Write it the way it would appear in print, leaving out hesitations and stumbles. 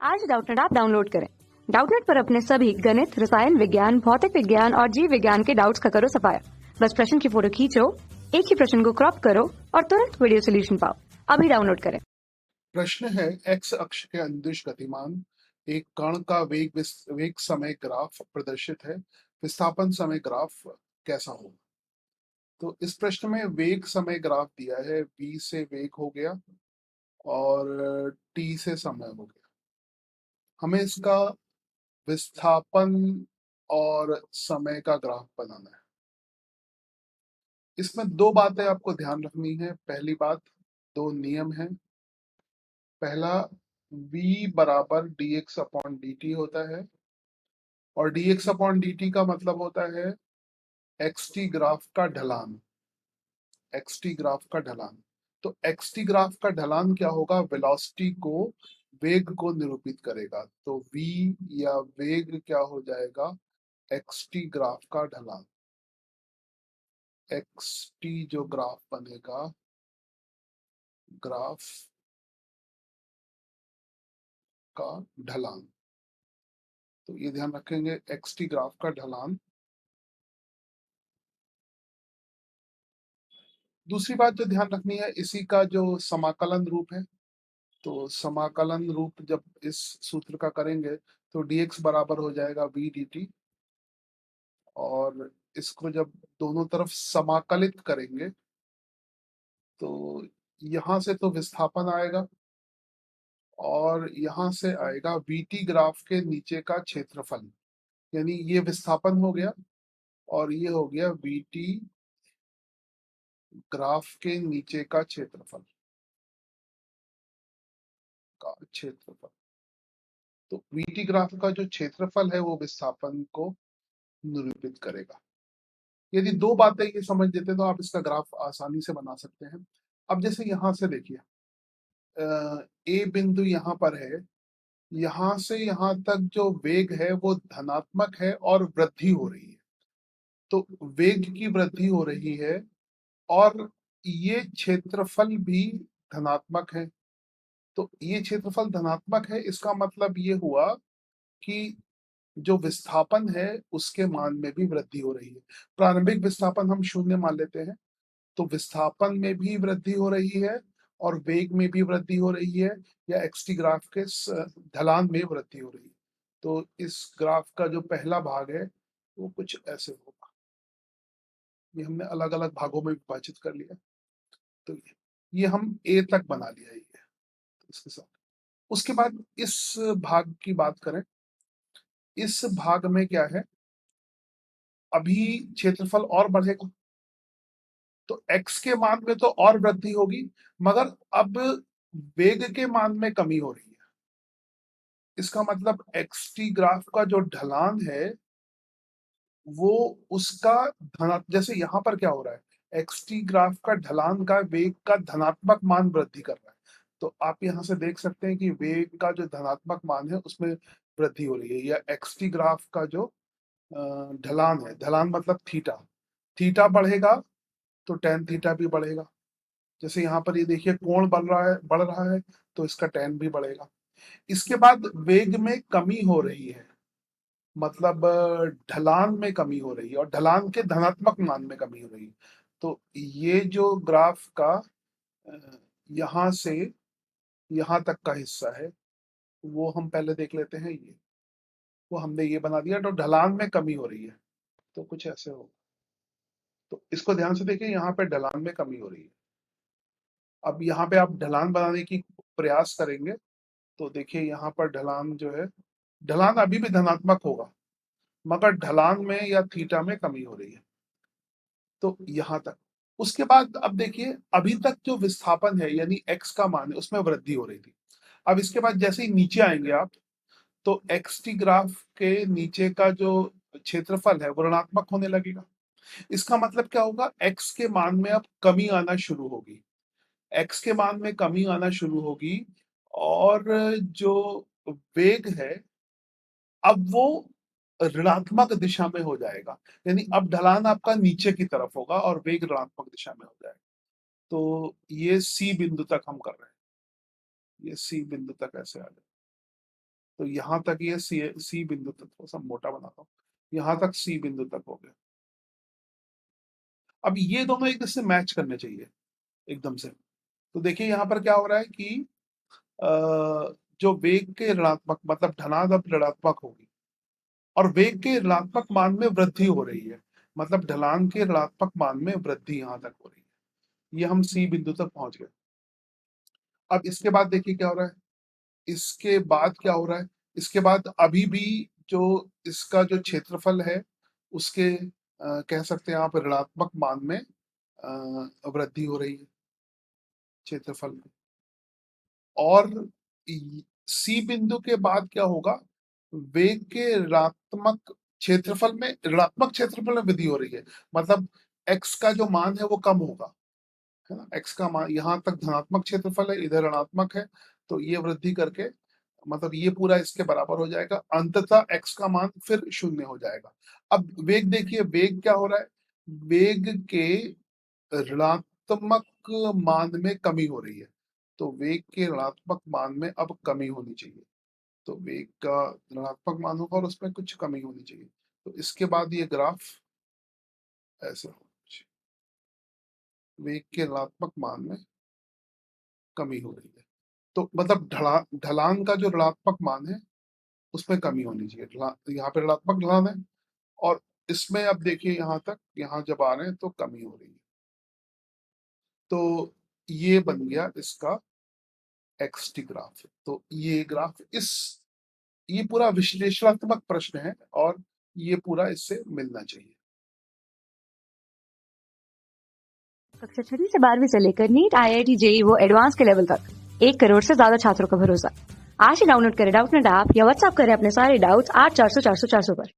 आज Doubtnut app download करें। Doubtnut पर अपने सभी गणित, रसायन विज्ञान, भौतिक विज्ञान और जीव विज्ञान के डाउट्स का करो सफाया। बस प्रश्न की फोटो खींचो, एक ही प्रश्न को क्रॉप करो और तुरंत वीडियो सोल्यूशन पाओ। अभी डाउनलोड करें। प्रश्न है, एक्स अक्ष के अनुदिश गतिमान एक कण का वेग समय ग्राफ प्रदर्शित है। विस्थापन समय ग्राफ कैसा होगा? तो इस प्रश्न में वेग समय ग्राफ दिया है। v से वेग हो गया और t से समय हो गया। हमें इसका विस्थापन और समय का ग्राफ बनाना है। इसमें दो बातें आपको ध्यान रखनी है। पहली बात, दो नियम है। पहला, v बराबर dx अपॉन dt होता है और dx अपॉन dt का मतलब होता है xt ग्राफ का ढलान। xt ग्राफ का ढलान, तो xt ग्राफ का ढलान क्या होगा? वेलोसिटी को, वेग को निरूपित करेगा। तो v या वेग क्या हो जाएगा? xt ग्राफ का ढलान। xt जो ग्राफ बनेगा, ग्राफ का ढलान, तो ये ध्यान रखेंगे, xt ग्राफ का ढलान। दूसरी बात जो ध्यान रखनी है, इसी का जो समाकलन रूप है, तो समाकलन रूप जब इस सूत्र का करेंगे तो dx बराबर हो जाएगा v dt, और इसको जब दोनों तरफ समाकलित करेंगे तो यहां से तो विस्थापन आएगा और यहां से आएगा vt ग्राफ के नीचे का क्षेत्रफल। यानी ये विस्थापन हो गया और ये हो गया vt ग्राफ के नीचे का क्षेत्रफल तो vt ग्राफ का जो क्षेत्रफल है वो विस्थापन को निरूपित करेगा। यदि दो बातें ये समझ लेते तो आप इसका ग्राफ आसानी से बना सकते हैं। अब जैसे यहां से देखिए, ए बिंदु यहाँ पर है, यहां से यहां तक जो वेग है वो धनात्मक है और वृद्धि हो रही है। तो वेग की वृद्धि हो रही है और ये क्षेत्रफल भी धनात्मक है। तो ये क्षेत्रफल धनात्मक है, इसका मतलब ये हुआ कि जो विस्थापन है उसके मान में भी वृद्धि हो रही है। प्रारंभिक विस्थापन हम शून्य मान लेते हैं, तो विस्थापन में भी वृद्धि हो रही है और वेग में भी वृद्धि हो रही है, या एक्सटी ग्राफ के ढलान में वृद्धि हो रही है। तो इस ग्राफ का जो पहला भाग है वो कुछ ऐसे होगा। ये हमने अलग अलग भागों में विभाजित कर लिया। तो ये हम ए तक बना लिया ये इसके साथ। उसके बाद इस भाग की बात करें, इस भाग में क्या है, अभी क्षेत्रफल और बढ़ेगा तो x के मान में तो और वृद्धि होगी, मगर अब वेग के मान में कमी हो रही है। इसका मतलब xt ग्राफ का जो ढलान है वो उसका जैसे यहां पर क्या हो रहा है, xt ग्राफ का ढलान का वेग का धनात्मक मान वृद्धि कर रहा है। तो आप यहां से देख सकते हैं कि वेग का जो धनात्मक मान है उसमें वृद्धि हो रही है, या xt ग्राफ का जो ढलान है, ढलान मतलब थीटा, थीटा बढ़ेगा तो टेन थीटा भी बढ़ेगा। जैसे यहाँ पर ये देखिए कोण बढ़ रहा है तो इसका टेन भी बढ़ेगा। इसके बाद वेग में कमी हो रही है, मतलब ढलान में कमी हो रही है और ढलान के धनात्मक मान में कमी हो रही है। तो ये जो ग्राफ का यहाँ से यहाँ तक का हिस्सा है वो हम पहले देख लेते हैं। ये वो हमने ये बना दिया, तो ढलान में कमी हो रही है तो कुछ ऐसे हो। तो इसको ध्यान से देखिए, यहाँ पे ढलान में कमी हो रही है। अब यहाँ पे आप ढलान बनाने की प्रयास करेंगे तो देखिए यहाँ पर ढलान जो है, ढलान अभी भी धनात्मक होगा मगर ढलान में या थीटा में कमी हो रही है। तो यहां तक। उसके बाद अब देखिए, अभी तक जो विस्थापन है यानी x का मान है उसमें वृद्धि हो रही थी। अब इसके बाद जैसे ही नीचे आएंगे आप तो xt ग्राफ के नीचे का जो क्षेत्रफल है वो ऋणात्मक होने लगेगा। इसका मतलब क्या होगा, x के मान में अब कमी आना शुरू होगी, x के मान में कमी आना शुरू होगी और जो वेग है अब वो ऋणात्मक दिशा में हो जाएगा। यानी अब ढलान आपका नीचे की तरफ होगा और वेग ऋणात्मक दिशा में हो जाएगा। तो ये सी बिंदु तक हम कर रहे हैं, ये सी बिंदु तक ऐसे आ जाए। तो यहाँ तक ये सी बिंदु तक, थोड़ा सा मोटा बनाता हूँ, यहाँ तक सी बिंदु तक हो गया। अब ये दोनों एक दूसरे से मैच करने चाहिए एकदम से। तो देखिए यहाँ पर क्या हो रहा है कि जो वेग के ऋणात्मक मतलब ढलान अब ऋणात्मक होगी और वेग के ऋणात्मक मान में वृद्धि हो रही है, मतलब ढलान के ऋणात्मक मान में वृद्धि यहाँ तक हो रही है। ये हम सी बिंदु तक पहुंच गए। अब इसके बाद देखिए क्या हो रहा है, इसके बाद क्या हो रहा है, इसके बाद अभी भी जो इसका जो क्षेत्रफल है उसके कह सकते हैं आप ऋणात्मक मान में वृद्धि हो रही है क्षेत्रफल में। और सी बिंदु के बाद क्या होगा, वेग के ऋणात्मक क्षेत्रफल में वृद्धि हो रही है, मतलब x का जो मान है वो कम होगा, है ना। x का मान यहाँ तक धनात्मक क्षेत्रफल है, इधर ऋणात्मक है, तो ये वृद्धि करके मतलब ये पूरा इसके बराबर हो जाएगा, अंततः x का मान फिर 0 हो जाएगा। अब वेग देखिए, वेग क्या हो रहा है, वेग के ऋणात्मक मान में कमी हो रही है, तो वेग के ऋणात्मक मान में अब कमी होनी चाहिए। तो वेग का ऋणात्मक मान होगा और उसमें कुछ कमी होनी चाहिए। तो इसके बाद ये ग्राफ ऐसे होना चाहिए, वेग के ऋणात्मक मान में कमी हो रही है, तो मतलब ढलान का जो ऋणात्मक मान है उसमें कमी होनी चाहिए। यहाँ पे ऋणात्मक ढलान है और इसमें अब देखिए यहाँ तक, यहाँ जब आ रहे हैं तो कमी हो रही है। तो ये बन गया इसका एक्सटी ग्राफ। तो ये ग्राफ ये पूरा विश्लेषणात्मक प्रश्न है और ये पूरा इससे मिलना चाहिए। कक्षा 6वीं से 12वीं से लेकर नीट, IIT, JEE वो एडवांस के लेवल तक 1 करोड़ से ज्यादा छात्रों का भरोसा। आज ही डाउनलोड करें डाउटनेट ऐप या व्हाट्सएप करें अपने सारे डाउट्स 8400 400 400 पर।